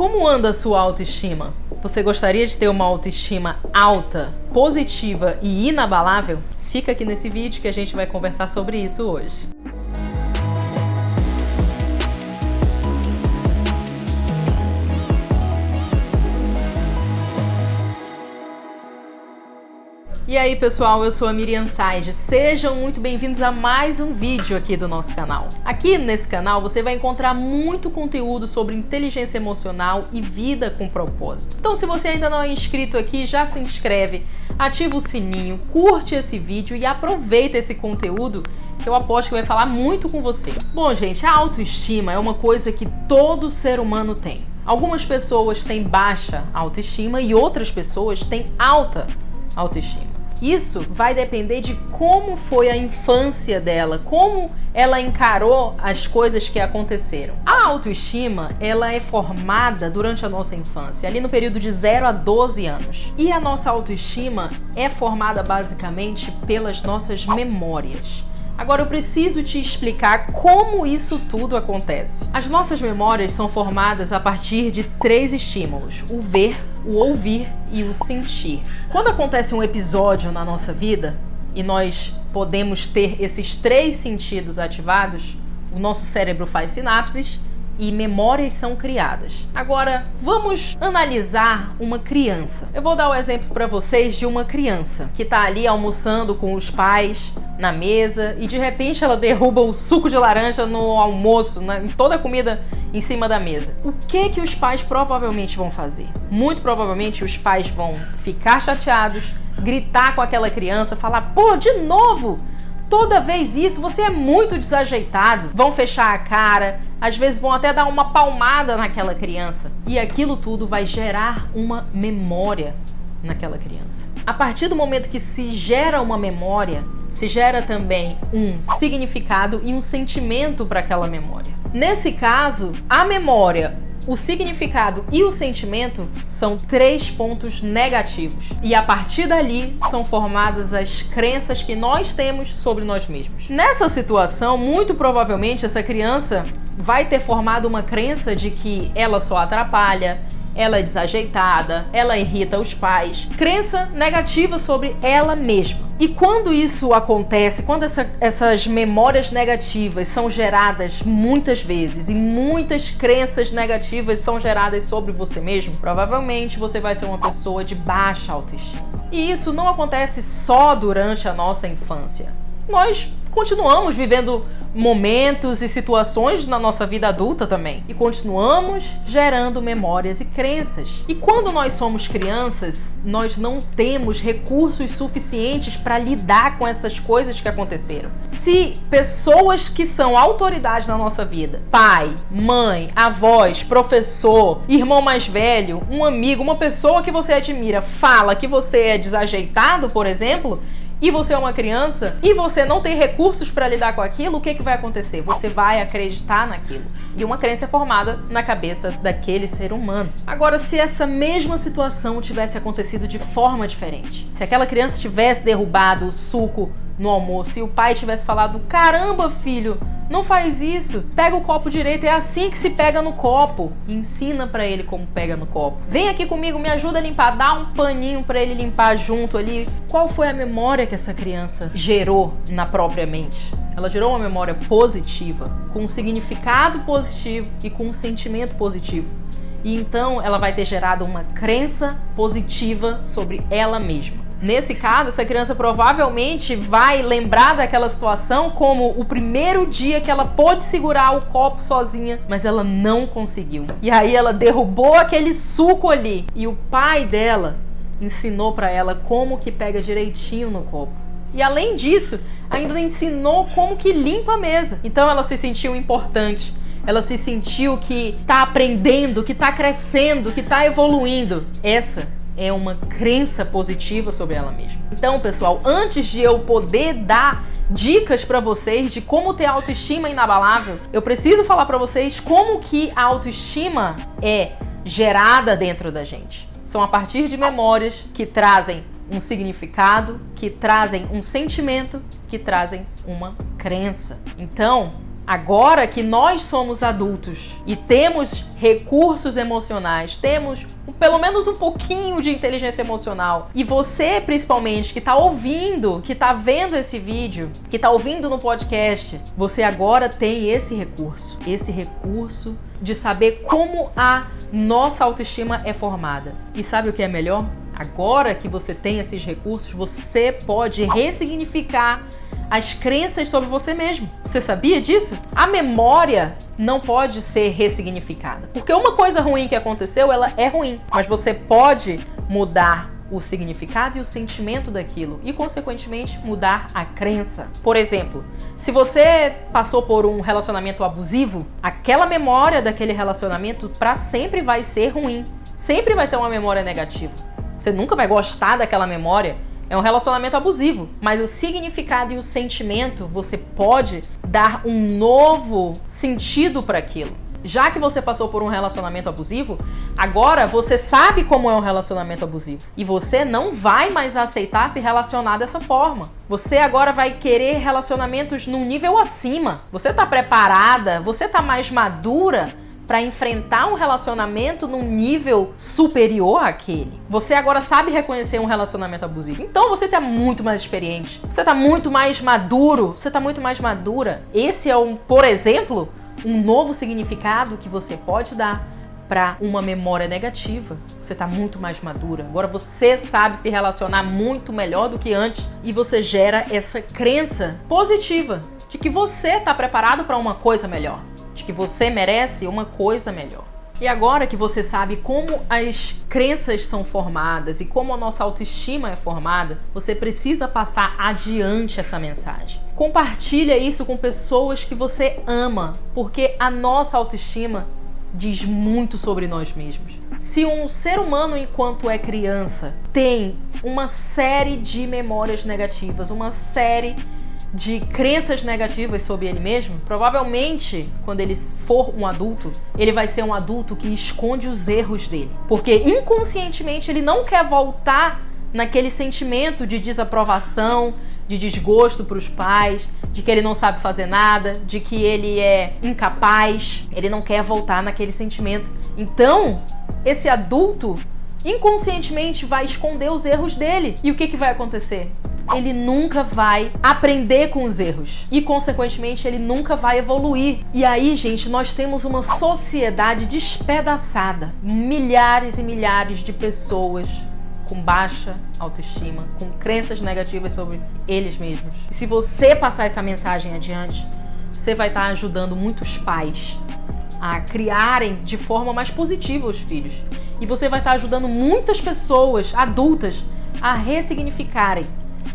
Como anda a sua autoestima? Você gostaria de ter uma autoestima alta, positiva e inabalável? Fica aqui nesse vídeo que a gente vai conversar sobre isso hoje. E aí pessoal, eu sou a Miriam Said, sejam muito bem-vindos a mais um vídeo aqui do nosso canal. Aqui nesse canal você vai encontrar muito conteúdo sobre inteligência emocional e vida com propósito. Então se você ainda não é inscrito aqui, já se inscreve, ativa o sininho, curte esse vídeo e aproveita esse conteúdo que eu aposto que vai falar muito com você. Bom gente, a autoestima é uma coisa que todo ser humano tem. Algumas pessoas têm baixa autoestima e outras pessoas têm alta autoestima. Isso vai depender de como foi a infância dela, como ela encarou as coisas que aconteceram. A autoestima, ela é formada durante a nossa infância, ali no período de 0 a 12 anos. E a nossa autoestima é formada basicamente pelas nossas memórias. Agora eu preciso te explicar como isso tudo acontece. As nossas memórias são formadas a partir de 3 estímulos: o ver, o ouvir e o sentir. Quando acontece um episódio na nossa vida e nós podemos ter esses 3 sentidos ativados, o nosso cérebro faz sinapses e memórias são criadas. Agora, vamos analisar uma criança. Eu vou dar o exemplo para vocês de uma criança que está ali almoçando com os pais na mesa e de repente ela derruba o suco de laranja no almoço, em toda a comida em cima da mesa. O que os pais provavelmente vão fazer? Muito provavelmente os pais vão ficar chateados, gritar com aquela criança, falar: "Pô, de novo? Toda vez isso, você é muito desajeitado." Vão fechar a cara, às vezes vão até dar uma palmada naquela criança. E aquilo tudo vai gerar uma memória naquela criança. A partir do momento que se gera uma memória, se gera também um significado e um sentimento para aquela memória. Nesse caso, a memória, o significado e o sentimento são 3 pontos negativos. E a partir dali são formadas as crenças que nós temos sobre nós mesmos. Nessa situação, muito provavelmente essa criança vai ter formado uma crença de que ela só atrapalha, ela é desajeitada, ela irrita os pais. Crença negativa sobre ela mesma. E quando isso acontece, quando essas memórias negativas são geradas muitas vezes e muitas crenças negativas são geradas sobre você mesmo, provavelmente você vai ser uma pessoa de baixa autoestima. E isso não acontece só durante a nossa infância. Nós continuamos vivendo momentos e situações na nossa vida adulta também. E continuamos gerando memórias e crenças. E quando nós somos crianças, nós não temos recursos suficientes para lidar com essas coisas que aconteceram. Se pessoas que são autoridades na nossa vida, pai, mãe, avós, professor, irmão mais velho, um amigo, uma pessoa que você admira, fala que você é desajeitado, por exemplo, e você é uma criança e você não tem recursos para lidar com aquilo, o que vai acontecer? Você vai acreditar naquilo. E uma crença é formada na cabeça daquele ser humano. Agora, se essa mesma situação tivesse acontecido de forma diferente, se aquela criança tivesse derrubado o suco no almoço e o pai tivesse falado: "Caramba, filho, não faz isso, pega o copo direito, é assim que se pega no copo." Ensina pra ele como pega no copo. "Vem aqui comigo, me ajuda a limpar", dá um paninho pra ele limpar junto ali. Qual foi a memória que essa criança gerou na própria mente? Ela gerou uma memória positiva, com um significado positivo e com um sentimento positivo. E então ela vai ter gerado uma crença positiva sobre ela mesma. Nesse caso, essa criança provavelmente vai lembrar daquela situação como o primeiro dia que ela pôde segurar o copo sozinha, mas ela não conseguiu. E aí ela derrubou aquele suco ali e o pai dela ensinou para ela como que pega direitinho no copo. E além disso, ainda ensinou como que limpa a mesa. Então ela se sentiu importante. Ela se sentiu que tá aprendendo, que tá crescendo, que tá evoluindo. Essa é uma crença positiva sobre ela mesma. Então, pessoal, antes de eu poder dar dicas para vocês de como ter autoestima inabalável, eu preciso falar para vocês como que a autoestima é gerada dentro da gente. São a partir de memórias que trazem um significado, que trazem um sentimento, que trazem uma crença. Então, Agora que nós somos adultos e temos recursos emocionais, temos pelo menos um pouquinho de inteligência emocional, e você, principalmente, que está ouvindo, que está vendo esse vídeo, que está ouvindo no podcast, você agora tem esse recurso de saber como a nossa autoestima é formada. E sabe o que é melhor? Agora que você tem esses recursos, você pode ressignificar as crenças sobre você mesmo. Você sabia disso? A memória não pode ser ressignificada. Porque uma coisa ruim que aconteceu, ela é ruim. Mas você pode mudar o significado e o sentimento daquilo e, consequentemente, mudar a crença. Por exemplo, se você passou por um relacionamento abusivo, aquela memória daquele relacionamento para sempre vai ser ruim. Sempre vai ser uma memória negativa. Você nunca vai gostar daquela memória. É um relacionamento abusivo, mas o significado e o sentimento, você pode dar um novo sentido para aquilo. Já que você passou por um relacionamento abusivo, agora você sabe como é um relacionamento abusivo. E você não vai mais aceitar se relacionar dessa forma. Você agora vai querer relacionamentos num nível acima. Você está preparada, você está mais madura para enfrentar um relacionamento num nível superior àquele. Você agora sabe reconhecer um relacionamento abusivo. Então você está muito mais experiente. Você está muito mais maduro. Você está muito mais madura. Esse é, por exemplo, um novo significado que você pode dar para uma memória negativa. Você está muito mais madura. Agora você sabe se relacionar muito melhor do que antes. E você gera essa crença positiva de que você está preparado para uma coisa melhor. De que você merece uma coisa melhor. E agora que você sabe como as crenças são formadas e como a nossa autoestima é formada, você precisa passar adiante essa mensagem. Compartilha isso com pessoas que você ama, porque a nossa autoestima diz muito sobre nós mesmos. Se um ser humano, enquanto é criança, tem uma série de memórias negativas, uma série de crenças negativas sobre ele mesmo, provavelmente, quando ele for um adulto, ele vai ser um adulto que esconde os erros dele. Porque inconscientemente ele não quer voltar naquele sentimento de desaprovação, de desgosto para os pais, de que ele não sabe fazer nada, de que ele é incapaz. Ele não quer voltar naquele sentimento. Então, esse adulto inconscientemente vai esconder os erros dele. E o que vai acontecer? Ele nunca vai aprender com os erros e, consequentemente, ele nunca vai evoluir. E aí, gente, nós temos uma sociedade despedaçada. Milhares e milhares de pessoas com baixa autoestima, com crenças negativas sobre eles mesmos. E se você passar essa mensagem adiante, você vai estar ajudando muitos pais a criarem de forma mais positiva os filhos. E você vai estar ajudando muitas pessoas adultas a ressignificarem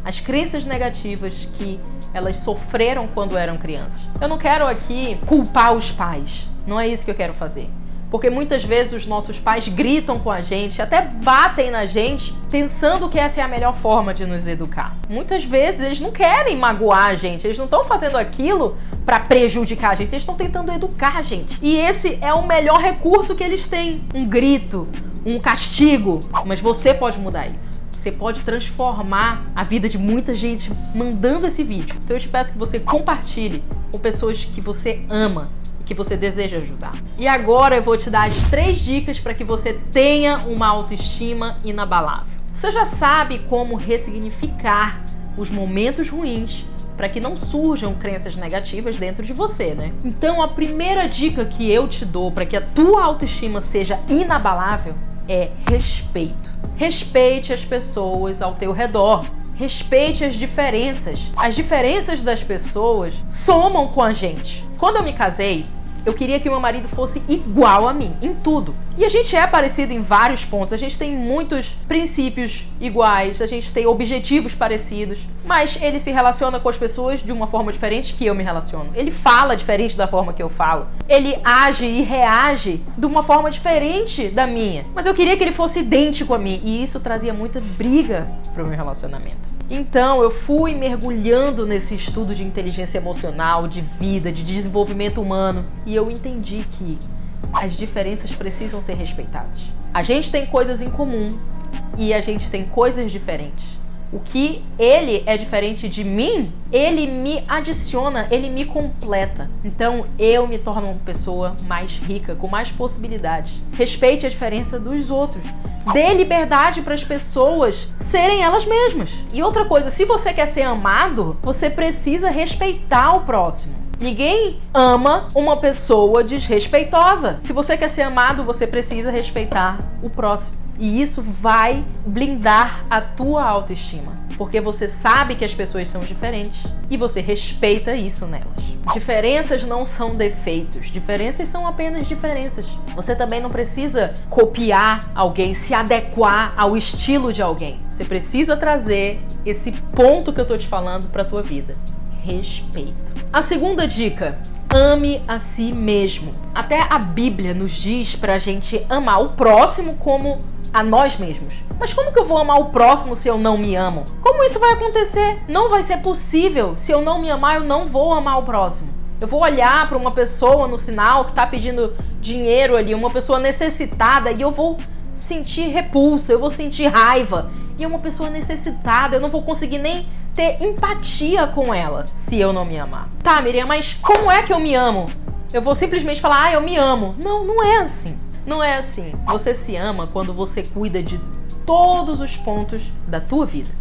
as crenças negativas que elas sofreram quando eram crianças. Eu não quero aqui culpar os pais, não é isso que eu quero fazer. Porque muitas vezes os nossos pais gritam com a gente, até batem na gente, pensando que essa é a melhor forma de nos educar. Muitas vezes eles não querem magoar a gente, eles não estão fazendo aquilo para prejudicar a gente, eles estão tentando educar a gente. E esse é o melhor recurso que eles têm, um grito, um castigo. Mas você pode mudar isso. Você pode transformar a vida de muita gente mandando esse vídeo. Então eu te peço que você compartilhe com pessoas que você ama e que você deseja ajudar. E agora eu vou te dar as 3 dicas para que você tenha uma autoestima inabalável. Você já sabe como ressignificar os momentos ruins para que não surjam crenças negativas dentro de você, né? Então a primeira dica que eu te dou para que a tua autoestima seja inabalável é respeito. Respeite as pessoas ao teu redor. Respeite as diferenças. As diferenças das pessoas somam com a gente. Quando eu me casei, eu queria que meu marido fosse igual a mim, em tudo. E a gente é parecido em vários pontos. A gente tem muitos princípios iguais, a gente tem objetivos parecidos. Mas ele se relaciona com as pessoas de uma forma diferente que eu me relaciono. Ele fala diferente da forma que eu falo. Ele age e reage de uma forma diferente da minha. Mas eu queria que ele fosse idêntico a mim. E isso trazia muita briga para o meu relacionamento. Então eu fui mergulhando nesse estudo de inteligência emocional, de vida, de desenvolvimento humano. E eu entendi que as diferenças precisam ser respeitadas. A gente tem coisas em comum e a gente tem coisas diferentes. O que ele é diferente de mim, ele me adiciona, ele me completa. Então eu me torno uma pessoa mais rica, com mais possibilidades. Respeite a diferença dos outros. Dê liberdade para as pessoas serem elas mesmas. E outra coisa, se você quer ser amado, você precisa respeitar o próximo. Ninguém ama uma pessoa desrespeitosa. Se você quer ser amado, você precisa respeitar o próximo. E isso vai blindar a tua autoestima, porque você sabe que as pessoas são diferentes e você respeita isso nelas. Diferenças não são defeitos, diferenças são apenas diferenças. Você também não precisa copiar alguém, se adequar ao estilo de alguém. Você precisa trazer esse ponto que eu tô te falando para tua vida. Respeito. A segunda dica: ame a si mesmo. Até a Bíblia nos diz pra gente amar o próximo como a nós mesmos. Mas como que eu vou amar o próximo se eu não me amo? Como isso vai acontecer? Não vai ser possível. Se eu não me amar, eu não vou amar o próximo. Eu vou olhar para uma pessoa no sinal que tá pedindo dinheiro ali, uma pessoa necessitada, e eu vou sentir repulsa, eu vou sentir raiva. E é uma pessoa necessitada, eu não vou conseguir nem ter empatia com ela se eu não me amar. Tá, Miriam, mas como é que eu me amo? Eu vou simplesmente falar, eu me amo. Não, não é assim. Não é assim. Você se ama quando você cuida de todos os pontos da tua vida.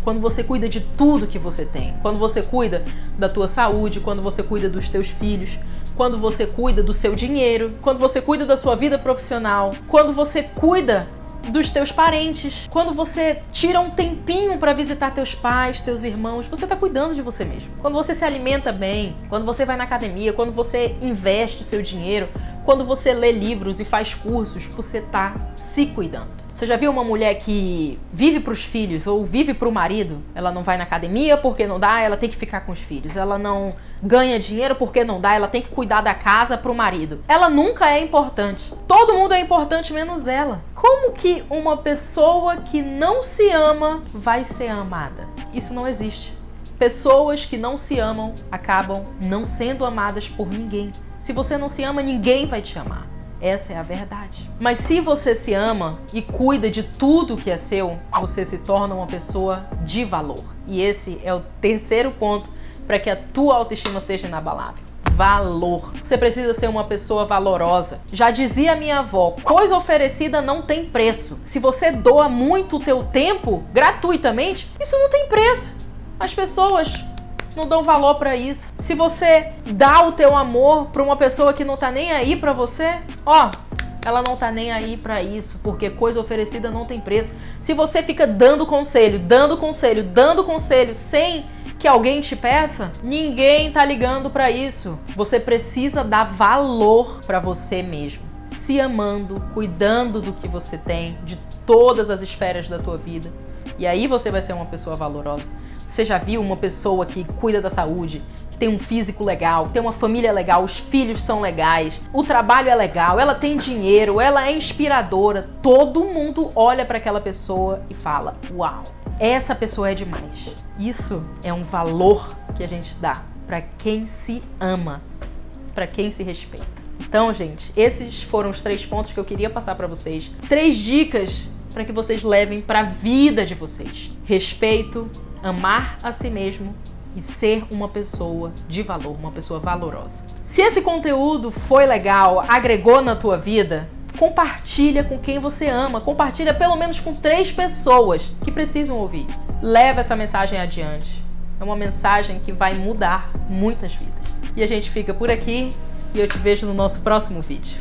Quando você cuida de tudo que você tem. Quando você cuida da tua saúde, quando você cuida dos teus filhos, quando você cuida do seu dinheiro, quando você cuida da sua vida profissional, quando você cuida dos teus parentes, quando você tira um tempinho para visitar teus pais, teus irmãos, você tá cuidando de você mesmo. Quando você se alimenta bem, quando você vai na academia, quando você investe o seu dinheiro, quando você lê livros e faz cursos, você tá se cuidando. Você já viu uma mulher que vive para os filhos ou vive para o marido? Ela não vai na academia porque não dá, ela tem que ficar com os filhos. Ela não ganha dinheiro porque não dá, ela tem que cuidar da casa para o marido. Ela nunca é importante. Todo mundo é importante menos ela. Como que uma pessoa que não se ama vai ser amada? Isso não existe. Pessoas que não se amam acabam não sendo amadas por ninguém. Se você não se ama, ninguém vai te amar. Essa é a verdade. Mas se você se ama e cuida de tudo que é seu, você se torna uma pessoa de valor. E esse é o terceiro ponto para que a tua autoestima seja inabalável. Valor. Você precisa ser uma pessoa valorosa. Já dizia minha avó, coisa oferecida não tem preço. Se você doa muito o teu tempo gratuitamente, isso não tem preço. As pessoas não dão valor pra isso. Se você dá o teu amor pra uma pessoa que não tá nem aí pra você, ela não tá nem aí pra isso, porque coisa oferecida não tem preço. Se você fica dando conselho sem que alguém te peça, ninguém tá ligando pra isso. Você precisa dar valor pra você mesmo, se amando, cuidando do que você tem, de todas as esferas da tua vida. E aí você vai ser uma pessoa valorosa. Você já viu uma pessoa que cuida da saúde, que tem um físico legal, que tem uma família legal, os filhos são legais, o trabalho é legal, ela tem dinheiro, ela é inspiradora. Todo mundo olha para aquela pessoa e fala, uau, essa pessoa é demais. Isso é um valor que a gente dá para quem se ama, para quem se respeita. Então, gente, esses foram os 3 pontos que eu queria passar para vocês. 3 dicas para que vocês levem para a vida de vocês. Respeito, amar a si mesmo e ser uma pessoa de valor, uma pessoa valorosa. Se esse conteúdo foi legal, agregou na tua vida, compartilha com quem você ama, compartilha pelo menos com 3 pessoas que precisam ouvir isso. Leva essa mensagem adiante. É uma mensagem que vai mudar muitas vidas. E a gente fica por aqui e eu te vejo no nosso próximo vídeo.